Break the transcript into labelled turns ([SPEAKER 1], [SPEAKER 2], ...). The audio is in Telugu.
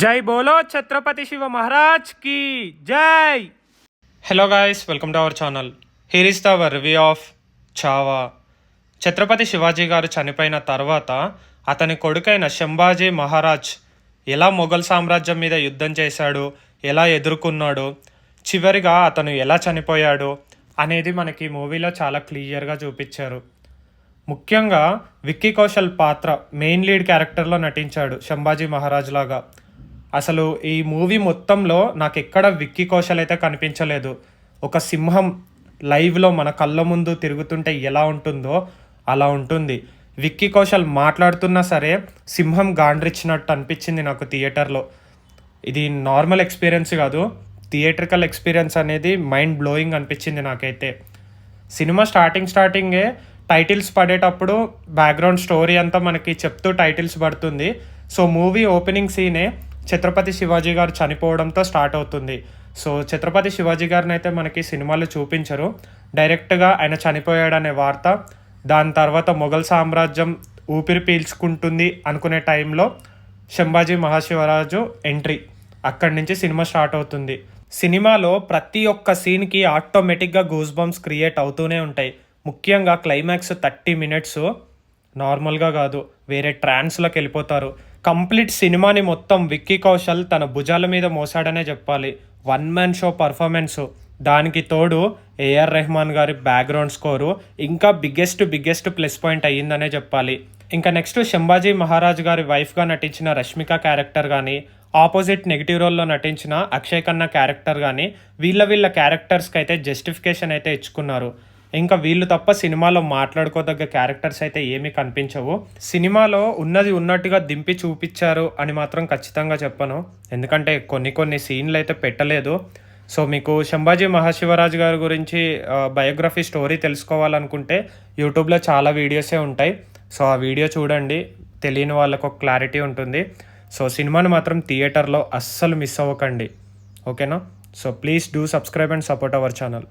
[SPEAKER 1] జై బోలో ఛత్రపతి శివ మహారాజ్ కి జై. Hello guys, welcome to our channel. Here is the review of Chhaava. Chhatrapati Shivaji గారు చనిపోయిన తర్వాత అతని కొడుకైన శంభాజీ మహారాజ్ ఎలా మొఘల్ సామ్రాజ్యం మీద యుద్ధం చేశాడు, ఎలా ఎదుర్కొన్నాడు, చివరిగా అతను ఎలా చనిపోయాడు అనేది మనకి మూవీలో చాలా క్లియర్గా చూపించారు. ముఖ్యంగా విక్కీ కౌశల్ పాత్ర మెయిన్ లీడ్ క్యారెక్టర్లో నటించాడు శంభాజీ మహారాజ్ లాగా. అసలు ఈ మూవీ మొత్తంలో నాకు ఎక్కడ విక్కీ కౌశల్ అయితే కనిపించలేదు. ఒక సింహం లైవ్లో మన కళ్ళ ముందు తిరుగుతుంటే ఎలా ఉంటుందో అలా ఉంటుంది. విక్కీ కౌశల్ మాట్లాడుతున్నా సరే సింహం గాండ్రిచ్చినట్టు అనిపించింది నాకు థియేటర్లో. ఇది నార్మల్ ఎక్స్పీరియన్స్ కాదు, థియేట్రికల్ ఎక్స్పీరియన్స్ అనేది మైండ్ బ్లోయింగ్ అనిపించింది నాకైతే. సినిమా స్టార్టింగే టైటిల్స్ పడేటప్పుడు బ్యాక్గ్రౌండ్ స్టోరీ అంతా మనకి చెప్తూ టైటిల్స్ పడుతుంది. సో మూవీ ఓపెనింగ్ సీనే ఛత్రపతి శివాజీ గారు చనిపోవడంతో స్టార్ట్ అవుతుంది. సో ఛత్రపతి శివాజీ గారిని అయితే మనకి సినిమాలో చూపించరు, డైరెక్ట్గా ఆయన చనిపోయాడనే వార్త. దాని తర్వాత మొఘల్ సామ్రాజ్యం ఊపిరి పీల్చుకుంటుంది అనుకునే టైంలో శంభాజీ మహాశివరాజు ఎంట్రీ, అక్కడి నుంచి సినిమా స్టార్ట్ అవుతుంది. సినిమాలో ప్రతి ఒక్క సీన్కి ఆటోమేటిక్గా గూస్ బంప్స్ క్రియేట్ అవుతూనే ఉంటాయి. ముఖ్యంగా క్లైమాక్స్ 30 మినిట్స్ నార్మల్గా కాదు, వేరే ట్రాన్స్లోకి వెళ్ళిపోతారు. కంప్లీట్ సినిమాని మొత్తం విక్కీ కౌశల్ తన భుజాల మీద మోసాడనే చెప్పాలి. వన్ మ్యాన్ షో పర్ఫార్మెన్స్, దానికి తోడు ఏఆర్ రెహమాన్ గారి బ్యాక్గ్రౌండ్ స్కోరు ఇంకా బిగ్గెస్ట్ ప్లస్ పాయింట్ అయ్యిందనే చెప్పాలి. ఇంకా నెక్స్ట్ శంభాజీ మహారాజ్ గారి వైఫ్గా నటించిన రష్మిక క్యారెక్టర్ కానీ, ఆపోజిట్ నెగిటివ్ రోల్లో నటించిన అక్షయ్ ఖన్నా క్యారెక్టర్ కానీ వీళ్ళ క్యారెక్టర్స్కి అయితే జస్టిఫికేషన్ అయితే ఇచ్చుకున్నారు. ఇంకా వీళ్ళు తప్ప సినిమాలో మాట్లాడుకోదగ్గ క్యారెక్టర్స్ అయితే ఏమీ కనిపించవు. సినిమాలో ఉన్నది ఉన్నట్టుగా దింపి చూపించారు అని మాత్రం ఖచ్చితంగా చెప్పను, ఎందుకంటే కొన్ని సీన్లు అయితే పెట్టలేదు. సో మీకు శంభాజీ మహాశివరాజ్ గారి గురించి బయోగ్రఫీ స్టోరీ తెలుసుకోవాలనుకుంటే యూట్యూబ్లో చాలా వీడియోసే ఉంటాయి. సో ఆ వీడియో చూడండి, తెలియని వాళ్ళకు ఒక క్లారిటీ ఉంటుంది. సో సినిమాని మాత్రం థియేటర్లో అస్సలు మిస్ అవ్వకండి, ఓకేనా? So please do subscribe and support our channel.